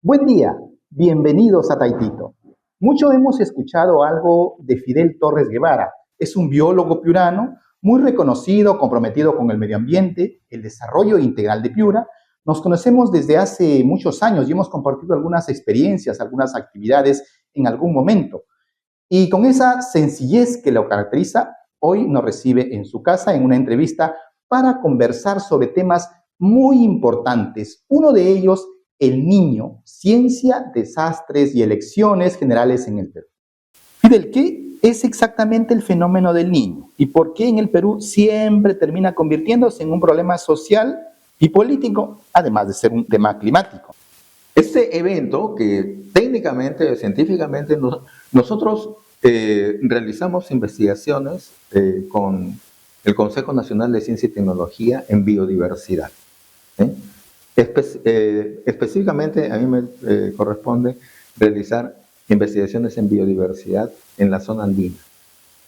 Buen día, bienvenidos a Taitito. Mucho hemos escuchado algo de Fidel Torres Guevara. Es un biólogo piurano muy reconocido, comprometido con el medio ambiente, el desarrollo integral de Piura. Nos conocemos desde hace muchos años y hemos compartido algunas experiencias, algunas actividades en algún momento. Y con esa sencillez que lo caracteriza, hoy nos recibe en su casa en una entrevista para conversar sobre temas muy importantes. Uno de ellos, el niño, ciencia, desastres y elecciones generales en el Perú. Fidel, ¿qué es exactamente el fenómeno del niño? ¿Y por qué en el Perú siempre termina convirtiéndose en un problema social y político, además de ser un tema climático? Este evento que técnicamente, científicamente, nosotros realizamos investigaciones con el Consejo Nacional de Ciencia y Tecnología en biodiversidad. Específicamente a mí me corresponde realizar investigaciones en biodiversidad en la zona andina.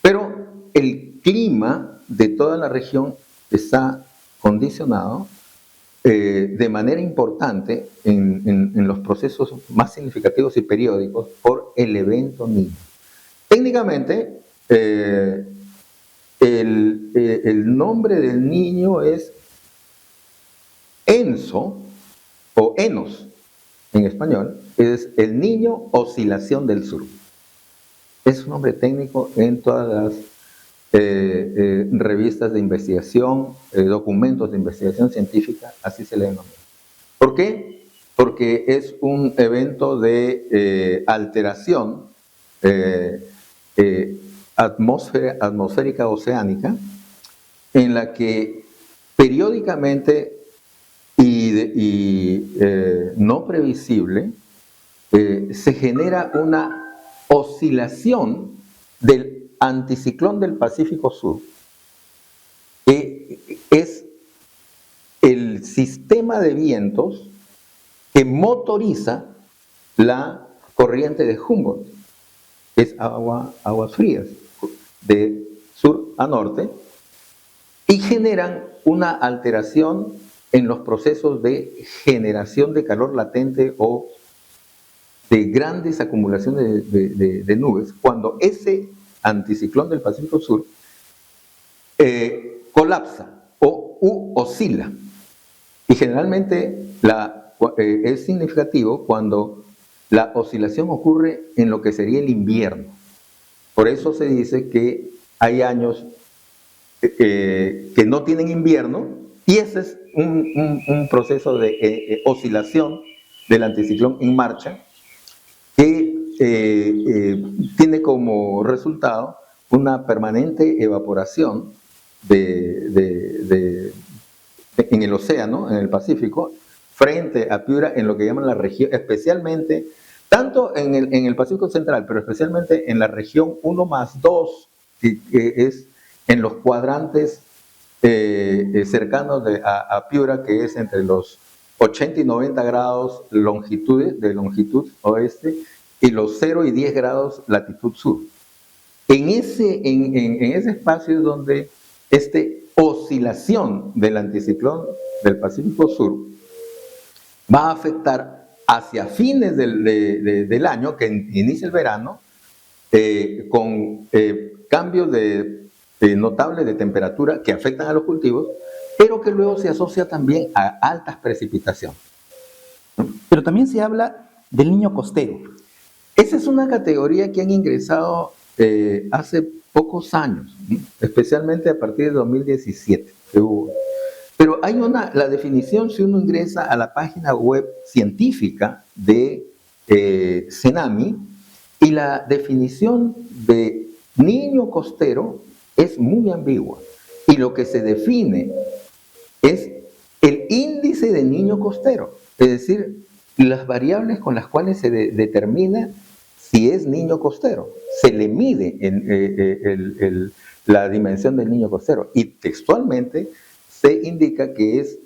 Pero el clima de toda la región está condicionado de manera importante en los procesos más significativos y periódicos por el evento Niño. Técnicamente, el nombre del niño es ENSO, o ENOS en español, es el Niño Oscilación del Sur. Es un nombre técnico en todas las revistas de investigación, documentos de investigación científica, así se le denomina. ¿Por qué? Porque es un evento de alteración atmosférica oceánica en la que periódicamente y no previsible se genera una oscilación del anticiclón del Pacífico Sur, que es el sistema de vientos que motoriza la corriente de Humboldt, que es aguas frías, de sur a norte, y generan una alteración en los procesos de generación de calor latente o de grandes acumulaciones de nubes, cuando ese anticiclón del Pacífico Sur colapsa o oscila. Y generalmente es significativo cuando la oscilación ocurre en lo que sería el invierno. Por eso se dice que hay años que no tienen invierno, y ese es un proceso de oscilación del anticiclón en marcha que tiene como resultado una permanente evaporación en el océano, en el Pacífico, frente a Piura, en lo que llaman la región, especialmente, tanto en el Pacífico Central, pero especialmente en la región 1+2, que es en los cuadrantes cercanos a Piura, que es entre los 80 y 90 grados de longitud oeste y los 0 y 10 grados latitud sur. En ese espacio es donde esta oscilación del anticiclón del Pacífico Sur va a afectar hacia fines del año, que inicia el verano, con cambios notables de temperatura que afectan a los cultivos, pero que luego se asocia también a altas precipitaciones. Pero también se habla del niño costero. Esa es una categoría que han ingresado hace pocos años, especialmente a partir de 2017 que hubo. Pero hay la definición, si uno ingresa a la página web científica de CENAMI, y la definición de niño costero es muy ambigua. Y lo que se define es el índice de niño costero, es decir, las variables con las cuales se determina si es niño costero. Se le mide la dimensión del niño costero, y textualmente se indica que es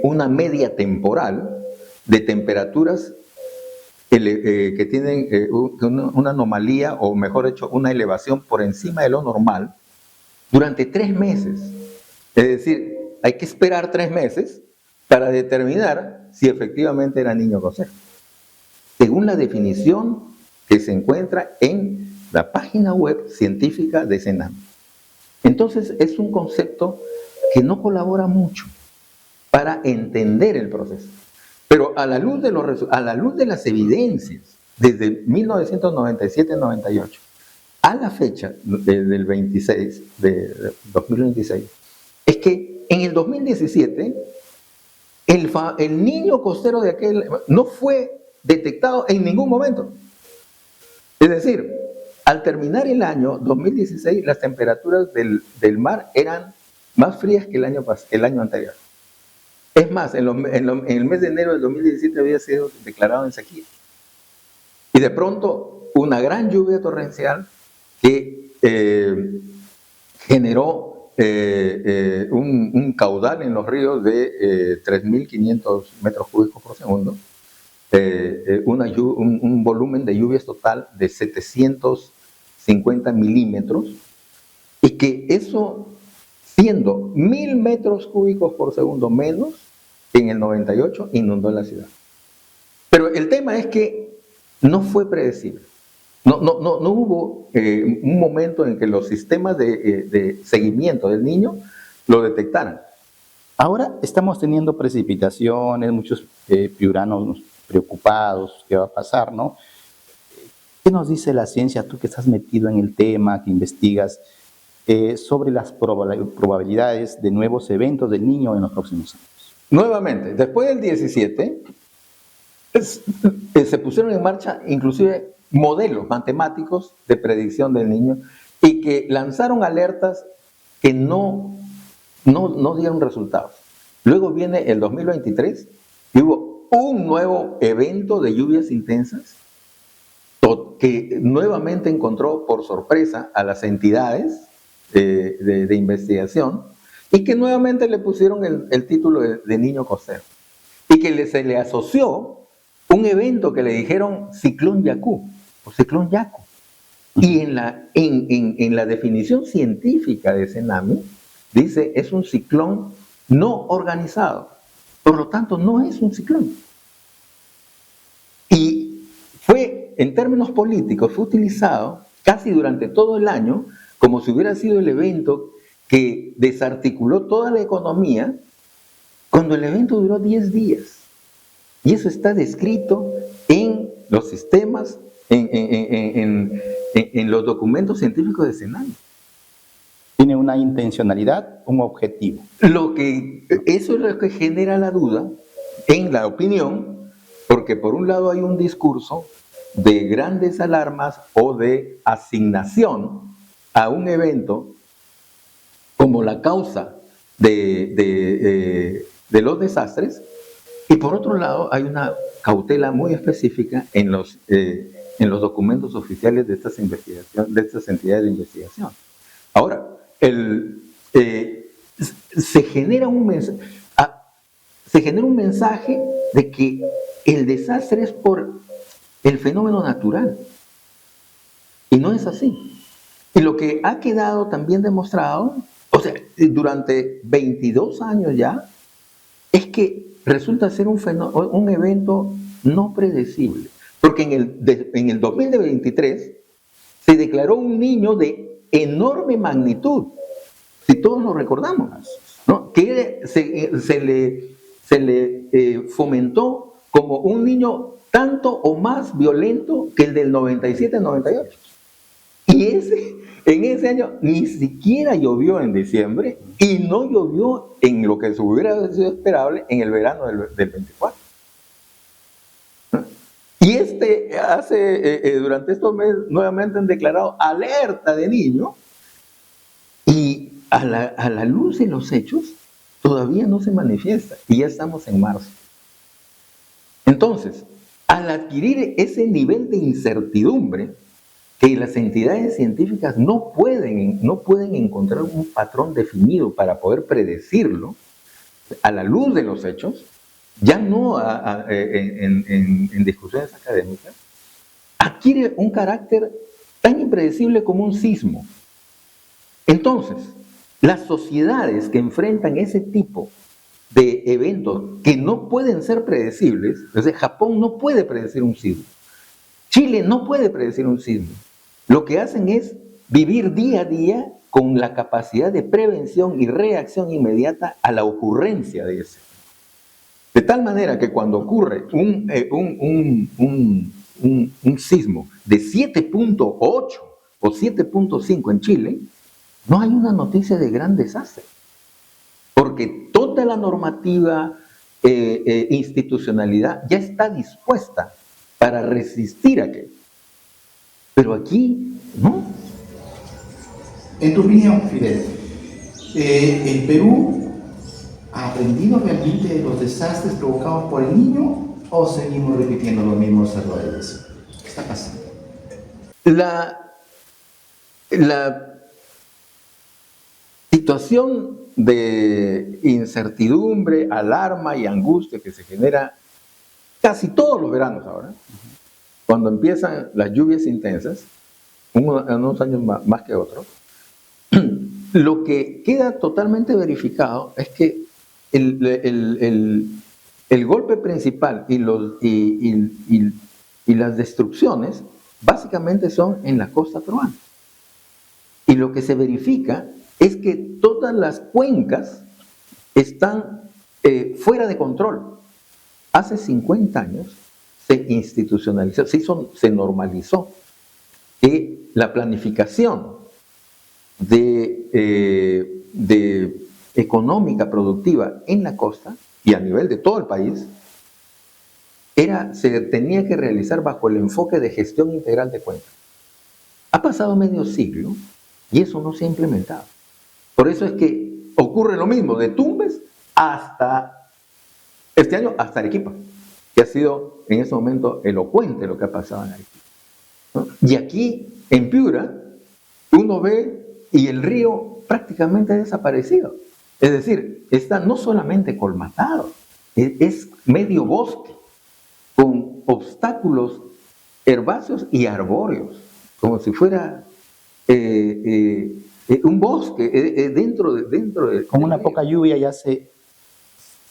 una media temporal de temperaturas que tienen una anomalía, o mejor dicho, una elevación por encima de lo normal durante 3 meses. Es decir, hay que esperar 3 meses para determinar si efectivamente era niño costero, según la definición que se encuentra en la página web científica de CENAMI. Entonces es un concepto que no colabora mucho para entender el proceso. Pero a la luz de las evidencias, desde 1997-98, a la fecha del 26, de 2026, es que en el 2017, el niño costero de aquel no fue detectado en ningún momento. Es decir, al terminar el año 2016, las temperaturas del mar eran más frías que el año anterior. Es más, en el mes de enero del 2017 había sido declarado en sequía. Y de pronto, una gran lluvia torrencial que generó un caudal en los ríos de 3.500 metros cúbicos por segundo, un volumen de lluvias total de 750 milímetros, y que eso, siendo 1.000 metros cúbicos por segundo menos que en el 98, inundó la ciudad. Pero el tema es que no fue predecible. No hubo un momento en que los sistemas de seguimiento del niño lo detectaran. Ahora estamos teniendo precipitaciones, muchos piuranos preocupados, ¿qué va a pasar, no? ¿Qué nos dice la ciencia, tú que estás metido en el tema, que investigas, sobre las probabilidades de nuevos eventos del niño en los próximos años? Nuevamente, después del 17, se pusieron en marcha inclusive modelos matemáticos de predicción del niño y que lanzaron alertas que no dieron resultados. Luego viene el 2023 y hubo un nuevo evento de lluvias intensas que nuevamente encontró por sorpresa a las entidades de investigación y que nuevamente le pusieron el título de niño costero y que se le asoció un evento que le dijeron ciclón Yaku o ciclón Yaku. Y en la definición científica de CENAMI dice es un ciclón no organizado, por lo tanto no es un ciclón. Y fue, en términos políticos, fue utilizado casi durante todo el año como si hubiera sido el evento que desarticuló toda la economía, cuando el evento duró 10 días. Y eso está descrito en los sistemas, en los documentos científicos de CENAMI. Tiene una intencionalidad, un objetivo. Eso es lo que genera la duda en la opinión, porque por un lado hay un discurso de grandes alarmas o de asignación a un evento como la causa de los desastres, y por otro lado hay una cautela muy específica en los documentos oficiales de estas entidades de investigación. Ahora, se genera un mensaje de que el desastre es por el fenómeno natural, y no es así. Y lo que ha quedado también demostrado, o sea, durante 22 años ya, es que resulta ser un evento no predecible. Porque en el 2023 se declaró un niño de enorme magnitud, si todos lo recordamos, ¿no? Que se le fomentó como un niño tanto o más violento que el del 97-98. Y en ese año ni siquiera llovió en diciembre y no llovió en lo que hubiera sido esperable en el verano del 24. Y durante estos meses nuevamente han declarado alerta de niño, y a la luz de los hechos todavía no se manifiesta y ya estamos en marzo. Entonces, al adquirir ese nivel de incertidumbre, que las entidades científicas no pueden encontrar un patrón definido para poder predecirlo, a la luz de los hechos, ya no en discusiones académicas, adquiere un carácter tan impredecible como un sismo. Entonces, las sociedades que enfrentan ese tipo de eventos que no pueden ser predecibles. O sea, Japón no puede predecir un sismo. Chile no puede predecir un sismo. Lo que hacen es vivir día a día con la capacidad de prevención y reacción inmediata a la ocurrencia de ese. De tal manera que cuando ocurre un sismo de 7.8 o 7.5 en Chile, no hay una noticia de gran desastre, porque toda la normativa, institucionalidad ya está dispuesta para resistir a aquello. Pero aquí, no. En tu opinión, Fidel, ¿el Perú ha aprendido realmente de los desastres provocados por el Niño o seguimos repitiendo los mismos errores? ¿Qué está pasando? La situación de incertidumbre, alarma y angustia que se genera casi todos los veranos ahora, cuando empiezan las lluvias intensas, unos años más que otros, lo que queda totalmente verificado es que el golpe principal y las destrucciones básicamente son en la costa peruana. Y lo que se verifica es que todas las cuencas están fuera de control. Hace 50 años se institucionalizó, se normalizó que la planificación económica productiva en la costa y a nivel de todo el país se tenía que realizar bajo el enfoque de gestión integral de cuencas. Ha pasado medio siglo y eso no se ha implementado. Por eso es que ocurre lo mismo de Tumbes hasta este año, hasta Arequipa, que ha sido en ese momento elocuente lo que ha pasado en Arequipa, ¿no? Y aquí en Piura uno ve y el río prácticamente ha desaparecido. Es decir, está no solamente colmatado, es medio bosque, con obstáculos herbáceos y arbóreos, como si fuera un bosque dentro de... Con una poca lluvia ya se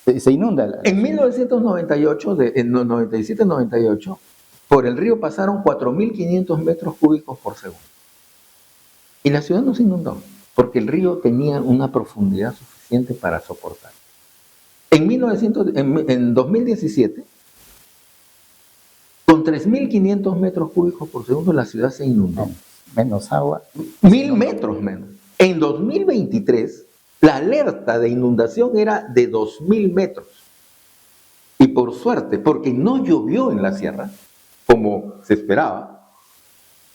inunda. En 1998, en 97-98, por el río pasaron 4.500 metros cúbicos por segundo. Y la ciudad no se inundó, porque el río tenía una profundidad suficiente para soportar. En 2017, con 3.500 metros cúbicos por segundo, la ciudad se inundó. Menos agua. 1.000 metros menos. En 2023, la alerta de inundación era de 2.000 metros. Y por suerte, porque no llovió en la sierra, como se esperaba,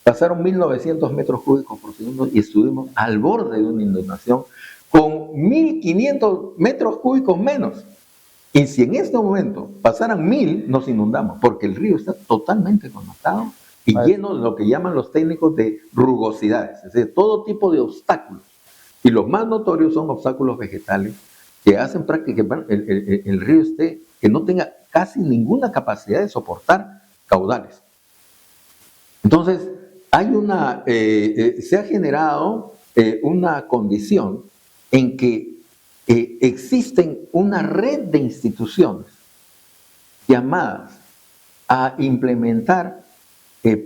pasaron 1.900 metros cúbicos por segundo y estuvimos al borde de una inundación con 1.500 metros cúbicos menos. Y si en este momento pasaran 1.000, nos inundamos, porque el río está totalmente conectado y lleno de lo que llaman los técnicos de rugosidades, es decir, todo tipo de obstáculos. Y los más notorios son obstáculos vegetales que hacen prácticamente el río que no tenga casi ninguna capacidad de soportar caudales. Entonces, se ha generado una condición en que existen una red de instituciones llamadas a implementar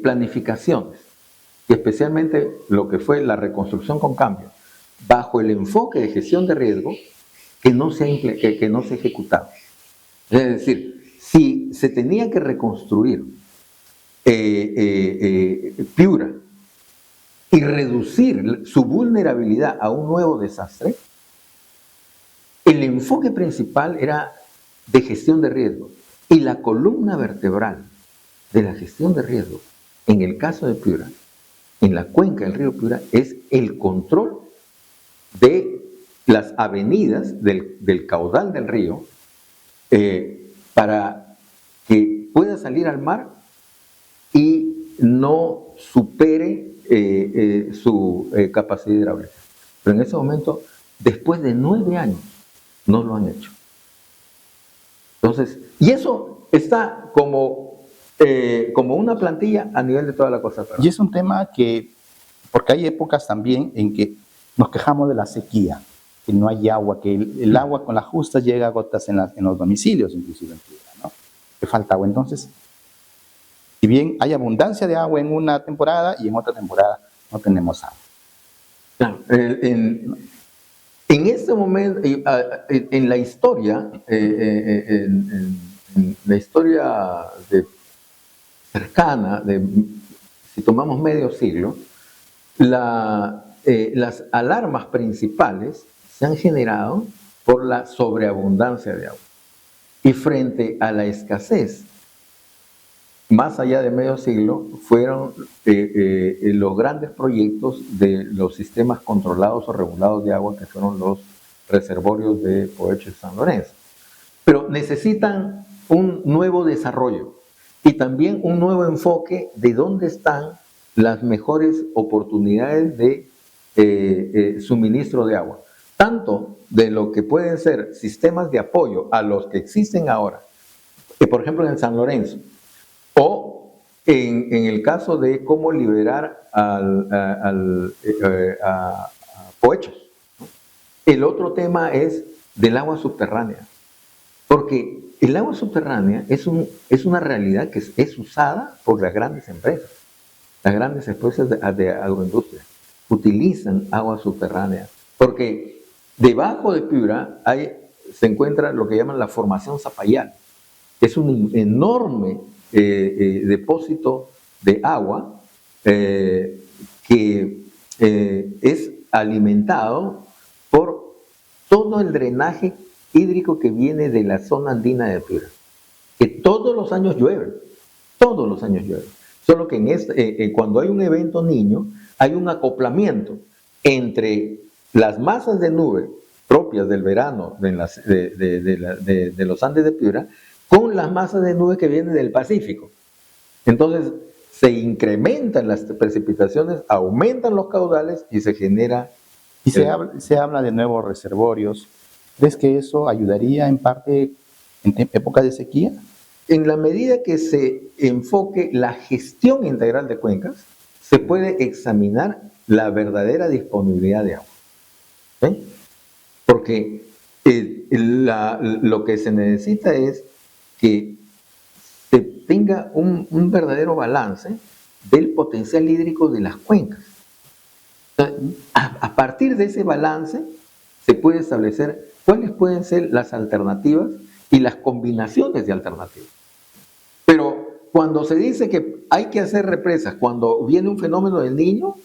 planificaciones, y especialmente lo que fue la reconstrucción con cambio, bajo el enfoque de gestión de riesgo que no se ha ejecutado. Es decir, si se tenía que reconstruir Piura y reducir su vulnerabilidad a un nuevo desastre, el enfoque principal era de gestión de riesgo, y la columna vertebral de la gestión de riesgo en el caso de Piura, en la cuenca del río Piura, es el control de las avenidas del caudal del río para que pueda salir al mar y no supere su capacidad hidráulica. Pero en ese momento, después de 9 años, no lo han hecho. Entonces, y eso está como una plantilla a nivel de toda la costa peruana. Y es un tema porque hay épocas también en que nos quejamos de la sequía. que no hay agua, que el agua con las justas llega a gotas en los domicilios, inclusive en Piura, ¿no? Que falta agua. Entonces, si bien hay abundancia de agua en una temporada y en otra temporada no tenemos agua. Claro, en este momento, en la historia, en la historia cercana, si tomamos medio siglo, las alarmas principales se han generado por la sobreabundancia de agua. Y frente a la escasez, más allá de medio siglo, fueron los grandes proyectos de los sistemas controlados o regulados de agua, que fueron los reservorios de Poecho y San Lorenzo. Pero necesitan un nuevo desarrollo y también un nuevo enfoque de dónde están las mejores oportunidades de suministro de agua, tanto de lo que pueden ser sistemas de apoyo a los que existen ahora, que por ejemplo en San Lorenzo, o en el caso de cómo liberar a Poechos. El otro tema es del agua subterránea, porque el agua subterránea es una realidad que es usada por las grandes empresas. Las grandes empresas de agroindustria utilizan agua subterránea, porque debajo de Piura se encuentra lo que llaman la formación Zapayal. Es un enorme depósito de agua que es alimentado por todo el drenaje hídrico que viene de la zona andina de Piura, que todos los años llueve, solo que cuando hay un evento niño, hay un acoplamiento entre las masas de nube propias del verano de los Andes de Piura con las masas de nube que vienen del Pacífico. Entonces se incrementan las precipitaciones, aumentan los caudales y se genera... Y se habla de nuevos reservorios. ¿Crees que eso ayudaría en parte en época de sequía? En la medida que se enfoque la gestión integral de cuencas, se puede examinar la verdadera disponibilidad de agua. ¿Sí? Porque lo que se necesita es que se tenga un verdadero balance del potencial hídrico de las cuencas. A partir de ese balance se puede establecer cuáles pueden ser las alternativas y las combinaciones de alternativas. Pero cuando se dice que hay que hacer represas cuando viene un fenómeno del Niño,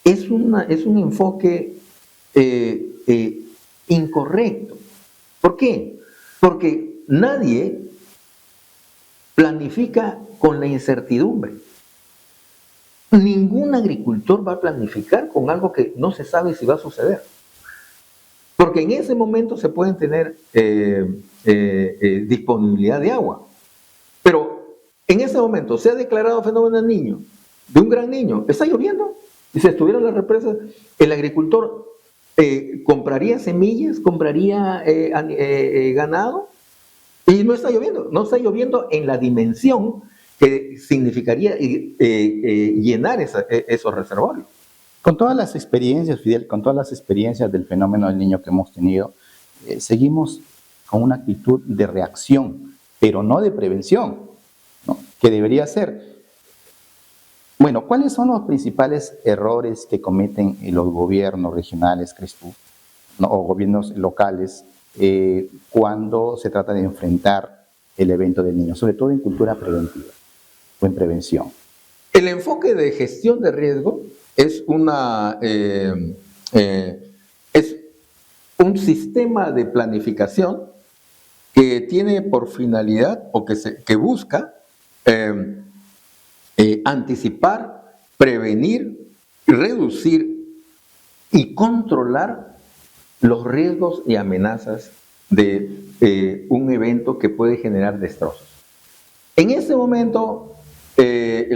es un enfoque incorrecto. ¿Por qué? Porque nadie planifica con la incertidumbre. Ningún agricultor va a planificar con algo que no se sabe si va a suceder. Porque en ese momento se pueden tener disponibilidad de agua. Pero en ese momento se ha declarado fenómeno del Niño, de un gran niño, está lloviendo. Y si estuvieran las represas, el agricultor compraría semillas, compraría ganado, y no está lloviendo en la dimensión que significaría llenar esos reservorios. Con todas las experiencias, Fidel, con todas las experiencias del fenómeno del Niño que hemos tenido, seguimos con una actitud de reacción, pero no de prevención, ¿no? Que debería ser. Bueno, ¿cuáles son los principales errores que cometen los gobiernos regionales, crees tú, ¿no? O gobiernos locales cuando se trata de enfrentar el evento del Niño, sobre todo en cultura preventiva o en prevención? El enfoque de gestión de riesgo es un sistema de planificación que tiene por finalidad o que busca anticipar, prevenir, reducir y controlar los riesgos y amenazas de un evento que puede generar destrozos. En este momento, el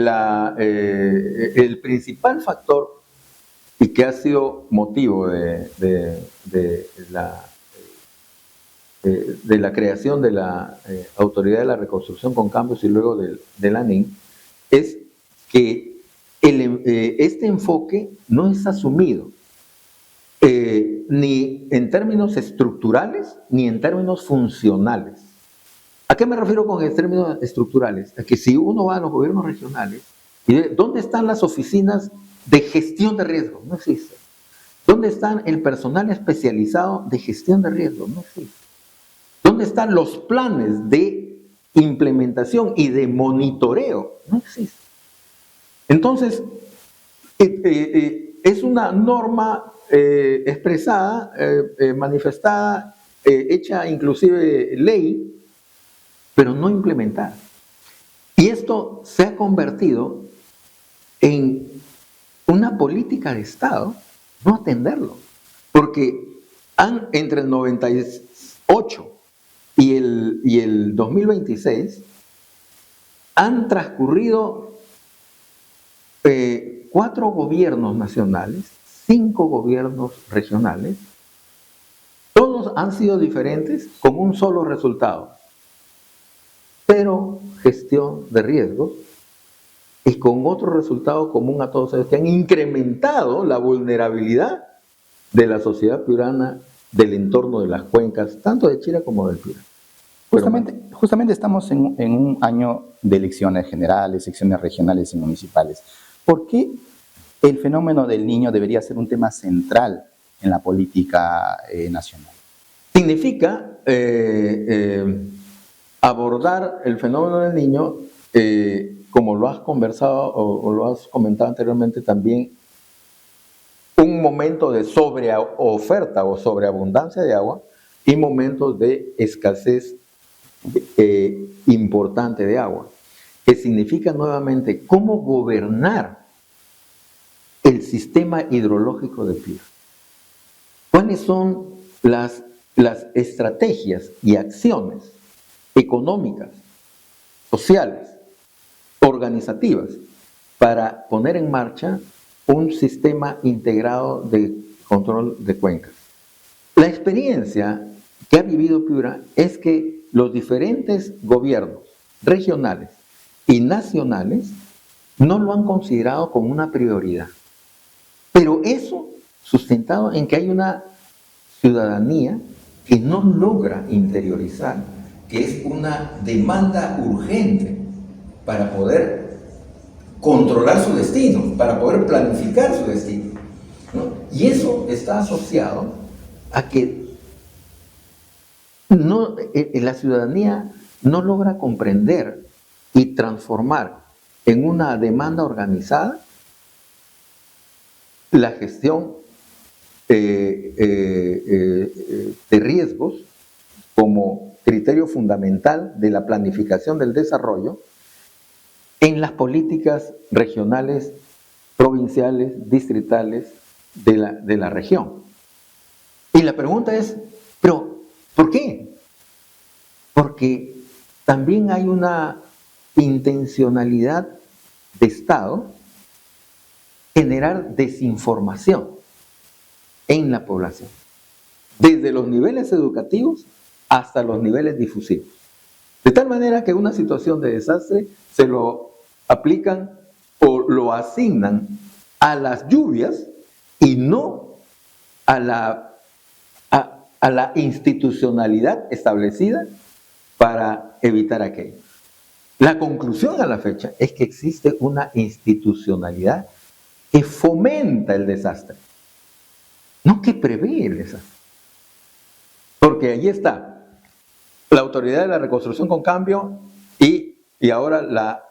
principal factor y que ha sido motivo de la creación de la Autoridad de la Reconstrucción con Cambios y luego de la ANIN es que este enfoque no es asumido. ni en términos estructurales ni en términos funcionales. ¿A qué me refiero con términos estructurales? A que si uno va a los gobiernos regionales y ve, ¿dónde están las oficinas de gestión de riesgos? No existen. ¿Dónde están el personal especializado de gestión de riesgos? No existe. ¿Dónde están los planes de implementación y de monitoreo? No existe. Entonces, es una norma expresada, manifestada, hecha inclusive ley, pero no implementada. Y esto se ha convertido en una política de Estado no atenderlo, porque entre el 98 y el 2026 han transcurrido 4 gobiernos nacionales, 5 gobiernos regionales, todos han sido diferentes con un solo resultado: cero gestión de riesgos, y con otro resultado común a todos ellos, que han incrementado la vulnerabilidad de la sociedad piurana, del entorno de las cuencas, tanto de Chira como del Piura. Justamente estamos en un año de elecciones generales, elecciones regionales y municipales. ¿Por qué el fenómeno del Niño debería ser un tema central en la política nacional? Significa abordar el fenómeno del Niño, como lo has conversado o lo has comentado anteriormente también, un momento de sobreoferta o sobreabundancia de agua y momentos de escasez importante de agua, que significa nuevamente cómo gobernar el sistema hidrológico de Piura. ¿Cuáles son las estrategias y acciones económicas, sociales, organizativas, para poner en marcha un sistema integrado de control de cuencas? La experiencia que ha vivido Piura es que los diferentes gobiernos regionales y nacionales no lo han considerado como una prioridad. Pero eso sustentado en que hay una ciudadanía que no logra interiorizar que es una demanda urgente para poder controlar su destino, para poder planificar su destino, ¿no? Y eso está asociado a que la ciudadanía no logra comprender y transformar en una demanda organizada la gestión de riesgos como criterio fundamental de la planificación del desarrollo en las políticas regionales, provinciales, distritales de la región. Y la pregunta es, ¿pero por qué? Porque también hay una intencionalidad de Estado generar desinformación en la población, desde los niveles educativos hasta los niveles difusivos. De tal manera que una situación de desastre se lo aplican o lo asignan a las lluvias y no a la institucionalidad establecida para evitar aquello. La conclusión a la fecha es que existe una institucionalidad que fomenta el desastre, no que prevé el desastre. Porque allí está la Autoridad de la Reconstrucción con Cambio y ahora la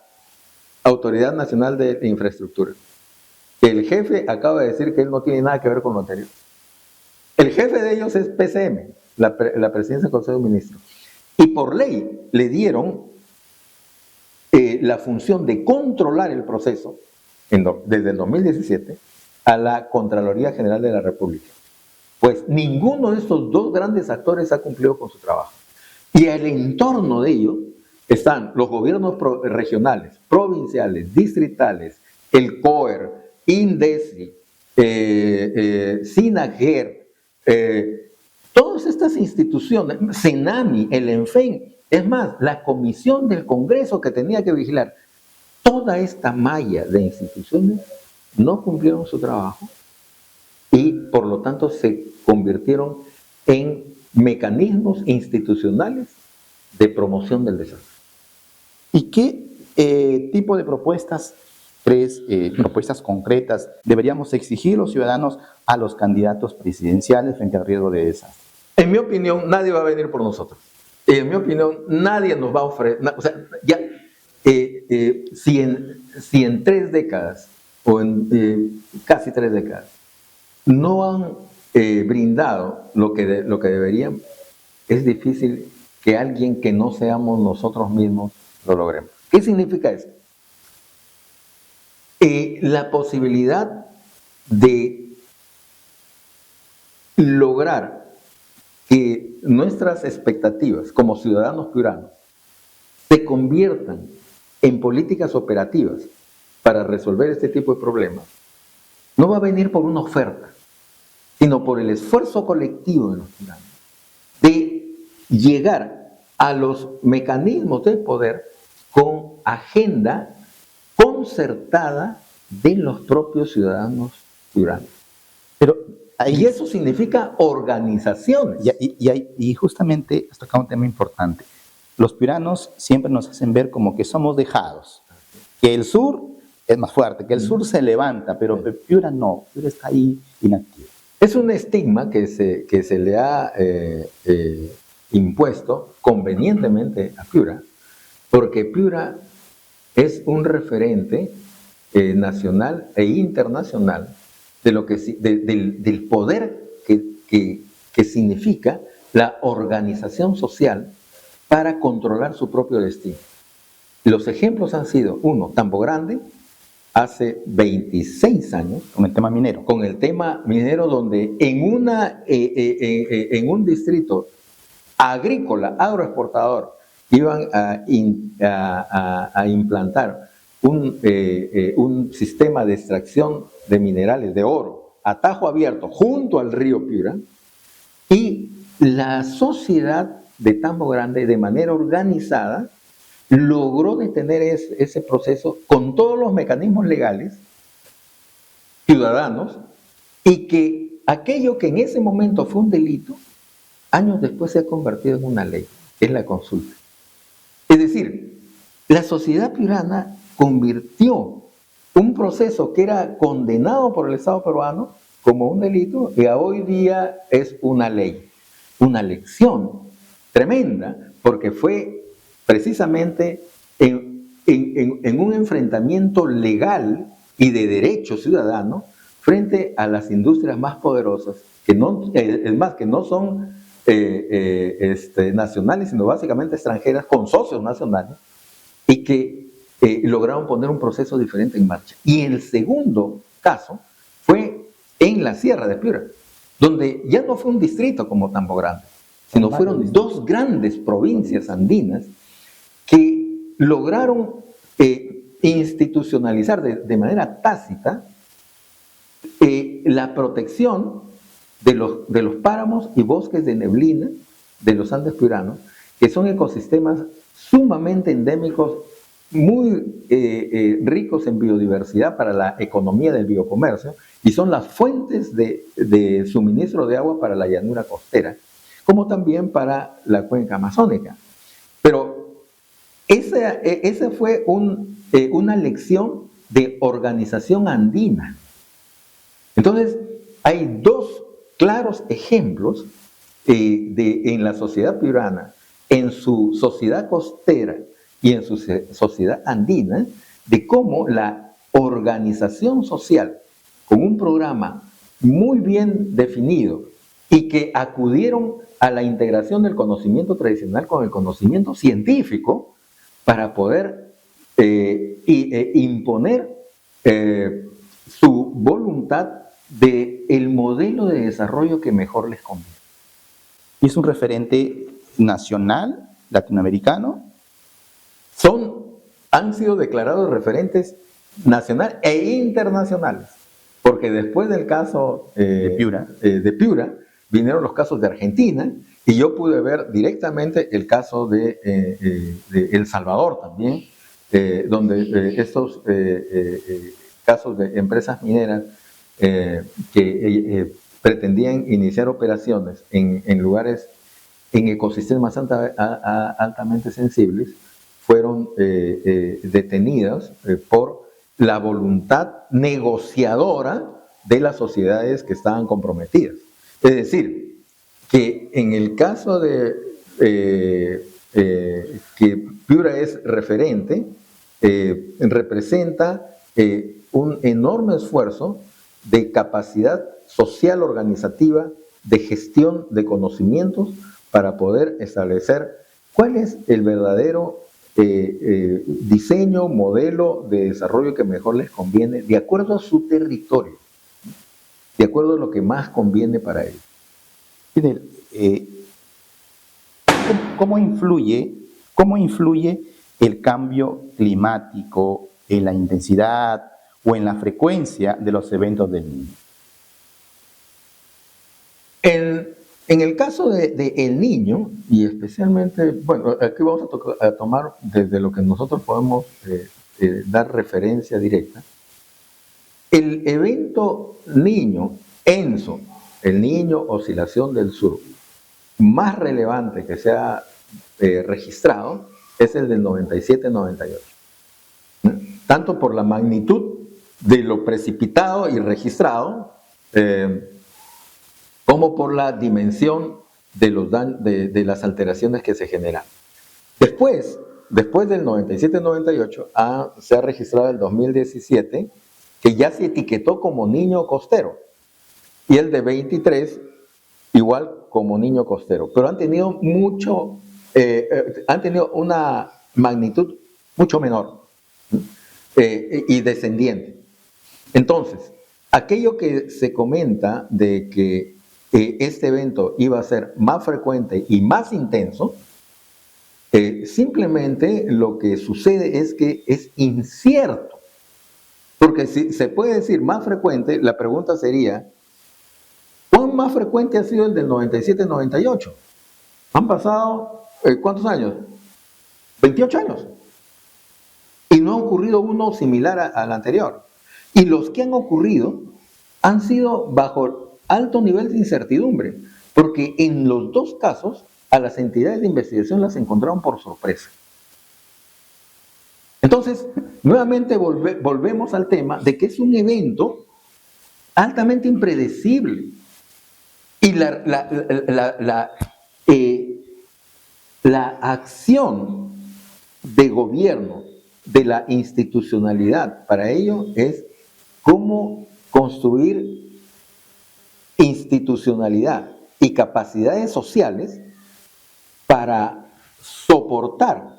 Autoridad Nacional de Infraestructura. El jefe acaba de decir que él no tiene nada que ver con lo anterior. El jefe de ellos es PCM, la Presidencia del Consejo de Ministros. Y por ley le dieron la función de controlar el proceso desde el 2017 a la Contraloría General de la República. Pues ninguno de estos dos grandes actores ha cumplido con su trabajo. Y al entorno de ello están los gobiernos regionales, provinciales, distritales, el COER, INDECI, SINAGER, todas estas instituciones, CENAMI, el ENFEN, es más, la comisión del Congreso que tenía que vigilar, toda esta malla de instituciones no cumplieron su trabajo y por lo tanto se convirtieron en mecanismos institucionales de promoción del desastre. ¿Y qué tipo de propuestas crees, propuestas concretas, deberíamos exigir los ciudadanos a los candidatos presidenciales frente al riesgo de desastre? En mi opinión, nadie va a venir por nosotros. En mi opinión, nadie nos va a ofrecer, o sea, ya, si en 3 décadas, o en casi 3 décadas, no han brindado lo que deberían, es difícil que alguien que no seamos nosotros mismos lo logremos. ¿Qué significa eso? La posibilidad de lograr que nuestras expectativas como ciudadanos piuranos se conviertan en políticas operativas para resolver este tipo de problemas, no va a venir por una oferta, sino por el esfuerzo colectivo de los ciudadanos, de llegar a los mecanismos del poder con agenda concertada de los propios ciudadanos piuranos. Pero y eso significa organizaciones. Y justamente has tocado un tema importante. Los piuranos siempre nos hacen ver como que somos dejados, que el sur es más fuerte, que el sur se levanta, pero Piura no, Piura está ahí inactivo. Es un estigma que se le ha impuesto convenientemente a Piura, porque Piura es un referente nacional e internacional de lo que, del poder que significa la organización social para controlar su propio destino. Los ejemplos han sido, uno, Tambo Grande, hace 26 años, con el tema minero. Con el tema minero, donde en un distrito agrícola, agroexportador, iban a implantar un sistema de extracción de minerales de oro a tajo abierto junto al río Piura, y la sociedad de Tambo Grande, de manera organizada, logró detener ese proceso con todos los mecanismos legales, ciudadanos, y que aquello que en ese momento fue un delito, años después se ha convertido en una ley, es la consulta. Es decir, la sociedad piurana convirtió un proceso que era condenado por el Estado peruano como un delito y hoy día es una ley, una lección tremenda, porque fue precisamente en un enfrentamiento legal y de derecho ciudadano frente a las industrias más poderosas, que no, es más, que no son nacionales, sino básicamente extranjeras, con socios nacionales, y que lograron poner un proceso diferente en marcha. Y el segundo caso fue en la Sierra de Piura, donde ya no fue un distrito como Tambo Grande, sino fueron 2 grandes provincias andinas que lograron institucionalizar de manera tácita la protección de los páramos y bosques de neblina de los Andes piuranos, que son ecosistemas sumamente endémicos, muy ricos en biodiversidad para la economía del biocomercio, y son las fuentes de suministro de agua para la llanura costera, como también para la cuenca amazónica. Pero esa fue una lección de organización andina. Entonces, hay 2 claros ejemplos en la sociedad piurana, en su sociedad costera y en su sociedad andina, de cómo la organización social, con un programa muy bien definido y que acudieron a la integración del conocimiento tradicional con el conocimiento científico para poder imponer su voluntad del modelo de desarrollo que mejor les conviene. ¿Y es un referente nacional, latinoamericano? Han sido declarados referentes nacionales e internacionales, porque después del caso de Piura, vinieron los casos de Argentina, y yo pude ver directamente el caso de El Salvador también, donde estos casos de empresas mineras que pretendían iniciar operaciones en lugares, en ecosistemas altamente sensibles, fueron detenidos por la voluntad negociadora de las sociedades que estaban comprometidas. Es decir, que en el caso de que Piura es referente, representa un enorme esfuerzo de capacidad social organizativa, de gestión de conocimientos para poder establecer cuál es el verdadero diseño, modelo de desarrollo que mejor les conviene, de acuerdo a su territorio, de acuerdo a lo que más conviene para ellos. Fidel, ¿cómo influye el cambio climático en la intensidad o en la frecuencia de los eventos del Niño? En el caso de El Niño, y especialmente, bueno, aquí vamos a tomar desde lo que nosotros podemos dar referencia directa, el evento Niño, ENSO, El Niño Oscilación del Sur, más relevante que se ha registrado es el del 97-98. Tanto por la magnitud de lo precipitado y registrado, como por la dimensión de las alteraciones que se generan. Después del 97-98, se ha registrado el 2017, que ya se etiquetó como niño costero, y el de 23, igual como niño costero, pero han tenido una magnitud mucho menor y descendiente. Entonces, aquello que se comenta de que este evento iba a ser más frecuente y más intenso, simplemente lo que sucede es que es incierto. Porque si se puede decir más frecuente, la pregunta sería, ¿cuán más frecuente ha sido el del 97-98? Han pasado, ¿cuántos años? 28 años. Y no ha ocurrido uno similar al anterior. Y los que han ocurrido han sido bajo alto nivel de incertidumbre, porque en los dos casos a las entidades de investigación las encontraron por sorpresa. Entonces, nuevamente volvemos al tema de que es un evento altamente impredecible. Y la acción de gobierno, de la institucionalidad, para ello es cómo construir institucionalidad y capacidades sociales para soportar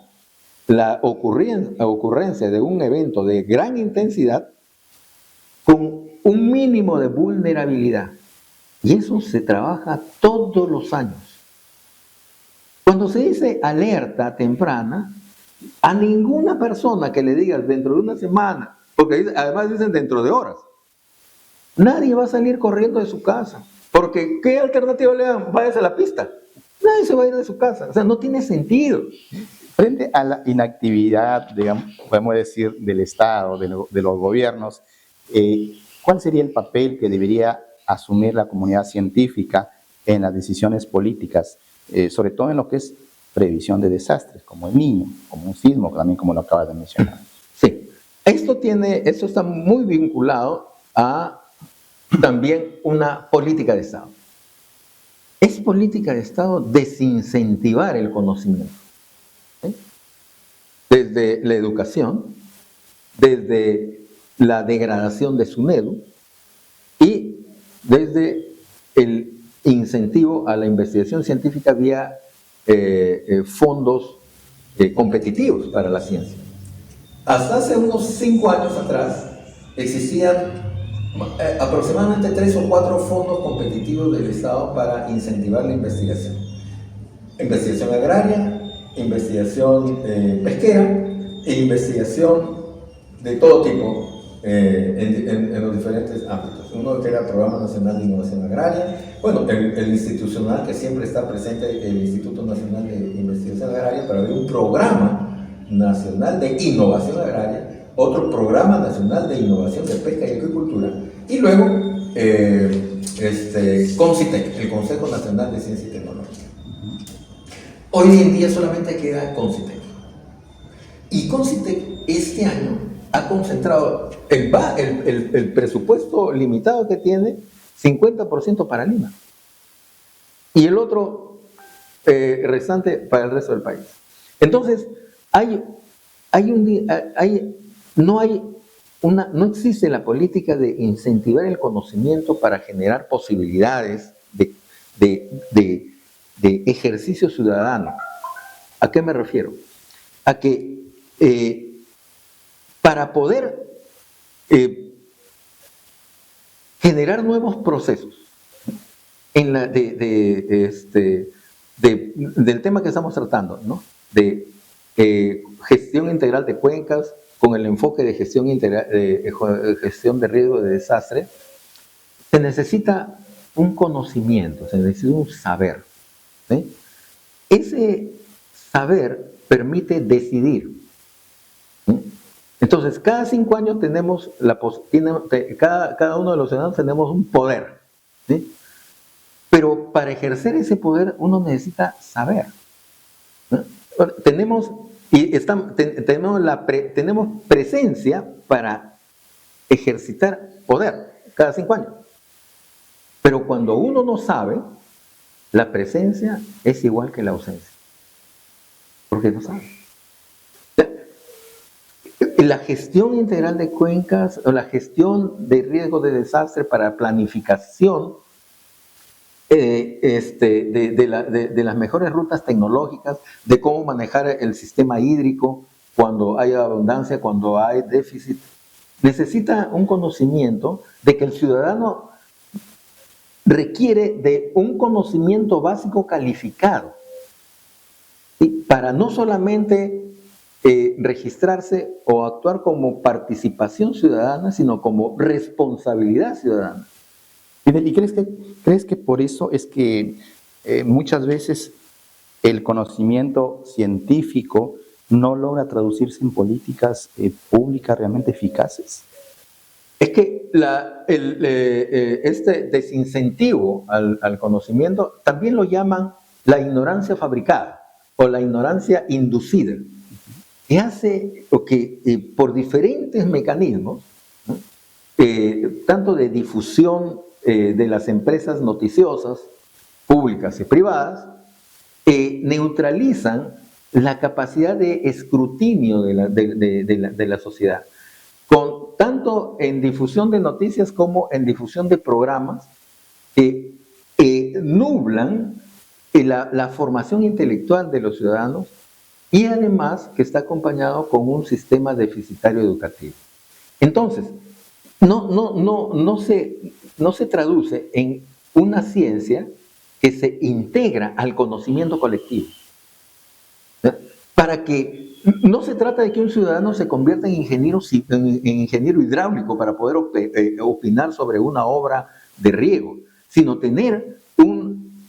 la ocurrencia de un evento de gran intensidad con un mínimo de vulnerabilidad. Y eso se trabaja todos los años. Cuando se dice alerta temprana, a ninguna persona que le digas dentro de una semana, porque además dicen dentro de horas, nadie va a salir corriendo de su casa. Porque ¿qué alternativa le dan? Váyase a la pista. Nadie se va a ir de su casa. O sea, no tiene sentido. Frente a la inactividad, digamos, podemos decir, del Estado, de los gobiernos, ¿cuál sería el papel que debería asumir la comunidad científica en las decisiones políticas, sobre todo en lo que es previsión de desastres, como el Niño, como un sismo, también como lo acabas de mencionar? Sí, esto está muy vinculado a también una política de Estado. Es política de Estado desincentivar el conocimiento. Desde la educación, desde la degradación de SUNEDU y desde el incentivo a la investigación científica vía fondos competitivos para la ciencia. Hasta hace unos 5 años atrás existían aproximadamente 3 o 4 fondos competitivos del Estado para incentivar la investigación. Investigación agraria, investigación pesquera e investigación de todo tipo en los diferentes ámbitos. Uno que era el Programa Nacional de Innovación Agraria, bueno, el institucional que siempre está presente, el Instituto Nacional de Investigación Agraria, pero había un Programa Nacional de Innovación Agraria, otro Programa Nacional de Innovación de Pesca y Agricultura, y luego CONCITEC, el Consejo Nacional de Ciencia y Tecnología. Hoy en día solamente queda CONCITEC. Y CONCITEC este año ha concentrado el presupuesto limitado que tiene, 50% para Lima. Y el otro restante para el resto del país. Entonces, no existe la política de incentivar el conocimiento para generar posibilidades de ejercicio ciudadano. ¿A qué me refiero? A que para poder generar nuevos procesos del tema que estamos tratando, ¿no? De gestión integral de cuencas con el enfoque de gestión de riesgo de desastre, se necesita un conocimiento, se necesita un saber, ¿sí? Ese saber permite decidir, ¿sí? Entonces, cada 5 años tenemos cada uno de los ciudadanos tenemos un poder, ¿sí? Pero para ejercer ese poder uno necesita saber, ¿no? Tenemos presencia para ejercitar poder cada 5 años. Pero cuando uno no sabe, la presencia es igual que la ausencia. Porque no sabe. La gestión integral de cuencas o la gestión de riesgo de desastre para planificación de las mejores rutas tecnológicas, de cómo manejar el sistema hídrico cuando hay abundancia, cuando hay déficit, necesita un conocimiento de que el ciudadano requiere de un conocimiento básico calificado, ¿sí? Para no solamente registrarse o actuar como participación ciudadana, sino como responsabilidad ciudadana. ¿Y crees que por eso es que muchas veces el conocimiento científico no logra traducirse en políticas públicas realmente eficaces? Es que este desincentivo al conocimiento también lo llaman la ignorancia fabricada o la ignorancia inducida, que hace que por diferentes mecanismos, ¿no? Tanto de difusión de las empresas noticiosas, públicas y privadas, neutralizan la capacidad de escrutinio de la sociedad, tanto en difusión de noticias como en difusión de programas que nublan la formación intelectual de los ciudadanos y además que está acompañado con un sistema deficitario educativo. Entonces, no se traduce en una ciencia que se integra al conocimiento colectivo. Para que no se trata de que un ciudadano se convierta en ingeniero hidráulico para poder opinar sobre una obra de riego, sino tener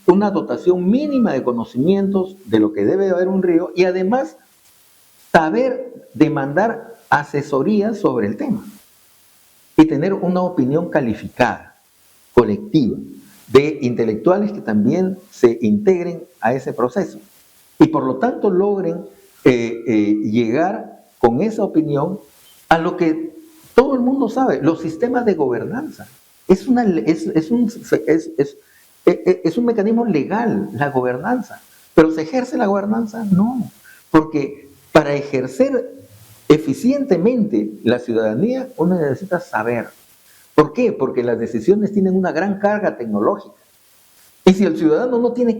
una dotación mínima de conocimientos de lo que debe haber un río y además saber demandar asesoría sobre el tema y tener una opinión calificada, colectiva, de intelectuales que también se integren a ese proceso y por lo tanto logren llegar con esa opinión a lo que todo el mundo sabe, los sistemas de gobernanza. Es un mecanismo legal la gobernanza, pero ¿se ejerce la gobernanza? No, porque para ejercer eficientemente la ciudadanía uno necesita saber. ¿Por qué? Porque las decisiones tienen una gran carga tecnológica. Y si el ciudadano no tiene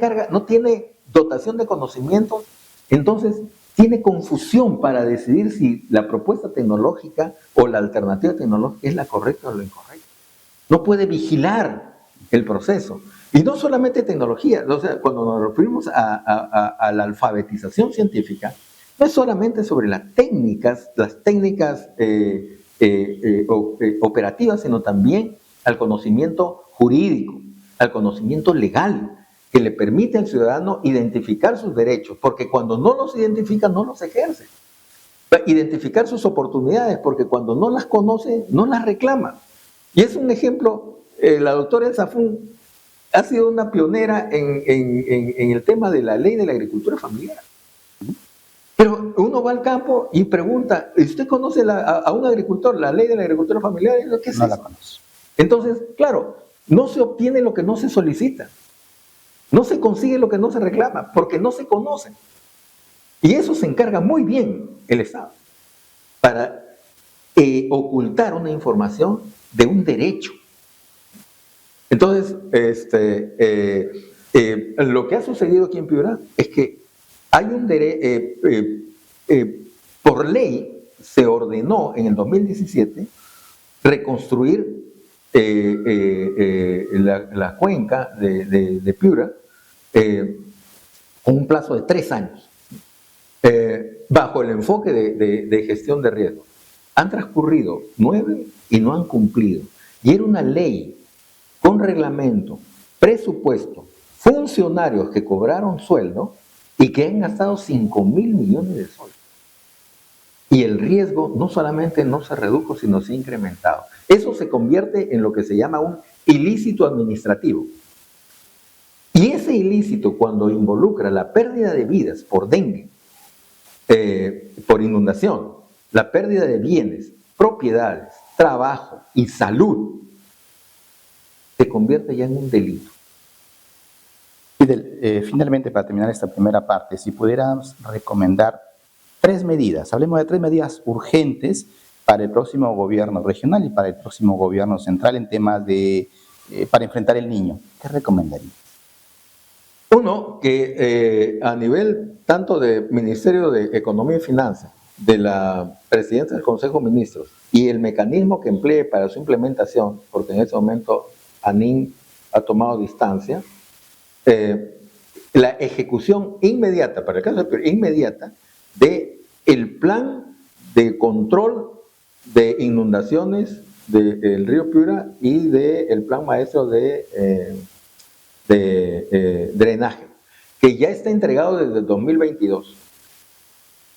dotación de conocimientos, entonces tiene confusión para decidir si la propuesta tecnológica o la alternativa tecnológica es la correcta o la incorrecta. No puede vigilar el proceso. Y no solamente tecnología, o sea, cuando nos referimos a la alfabetización científica, no es solamente sobre las técnicas operativas, sino también al conocimiento jurídico, al conocimiento legal, que le permite al ciudadano identificar sus derechos, porque cuando no los identifica, no los ejerce. Identificar sus oportunidades, porque cuando no las conoce, no las reclama. Y es un ejemplo la doctora Elsa Fun ha sido una pionera en el tema de la ley de la agricultura familiar. Pero uno va al campo y pregunta, ¿usted conoce a un agricultor, la ley de la agricultura familiar? ¿Qué es No eso? la conozco. Entonces, claro, no se obtiene lo que no se solicita. No se consigue lo que no se reclama, porque no se conoce. Y eso se encarga muy bien el Estado, para ocultar una información de un derecho. Entonces, lo que ha sucedido aquí en Piura es que hay un por ley se ordenó en el 2017 reconstruir la cuenca de Piura con un plazo de 3 años, bajo el enfoque de gestión de riesgo. Han transcurrido 9 y no han cumplido. Y era una ley con reglamento, presupuesto, funcionarios que cobraron sueldo y que han gastado 5.000 millones de soles. Y el riesgo no solamente no se redujo, sino se ha incrementado. Eso se convierte en lo que se llama un ilícito administrativo. Y ese ilícito, cuando involucra la pérdida de vidas por dengue, por inundación, la pérdida de bienes, propiedades, trabajo y salud, se convierte ya en un delito. Fidel, finalmente, para terminar esta primera parte, si pudiéramos recomendar 3 medidas, hablemos de 3 medidas urgentes para el próximo gobierno regional y para el próximo gobierno central en temas para enfrentar el niño, ¿qué recomendaría? Uno, que a nivel tanto del Ministerio de Economía y Finanzas, de la Presidenta del Consejo de Ministros y el mecanismo que emplee para su implementación, porque en ese momento ANIN ha tomado distancia, la ejecución inmediata, para el caso de inmediata, del plan de control de inundaciones del río Piura y del plan maestro de drenaje, que ya está entregado desde el 2022.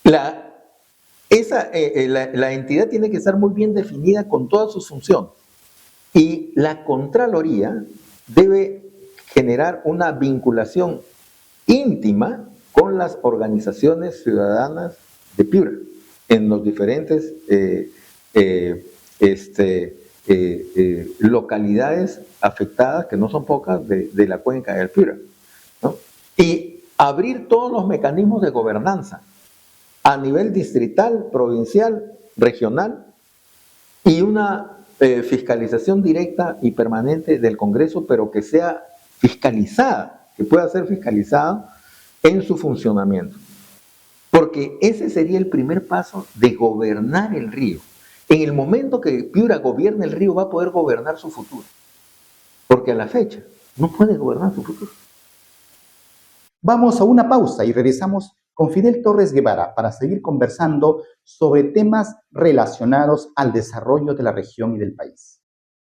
La entidad tiene que estar muy bien definida con todas sus funciones y la Contraloría debe generar una vinculación íntima con las organizaciones ciudadanas de Piura en los diferentes localidades afectadas, que no son pocas, de la cuenca del Piura, ¿no? Y abrir todos los mecanismos de gobernanza a nivel distrital, provincial, regional, y una fiscalización directa y permanente del Congreso, pero que sea fiscalizada, que pueda ser fiscalizada en su funcionamiento. Porque ese sería el primer paso de gobernar el río. En el momento que Piura gobierne el río, va a poder gobernar su futuro. Porque a la fecha no puede gobernar su futuro. Vamos a una pausa y regresamos con Fidel Torres Guevara para seguir conversando sobre temas relacionados al desarrollo de la región y del país.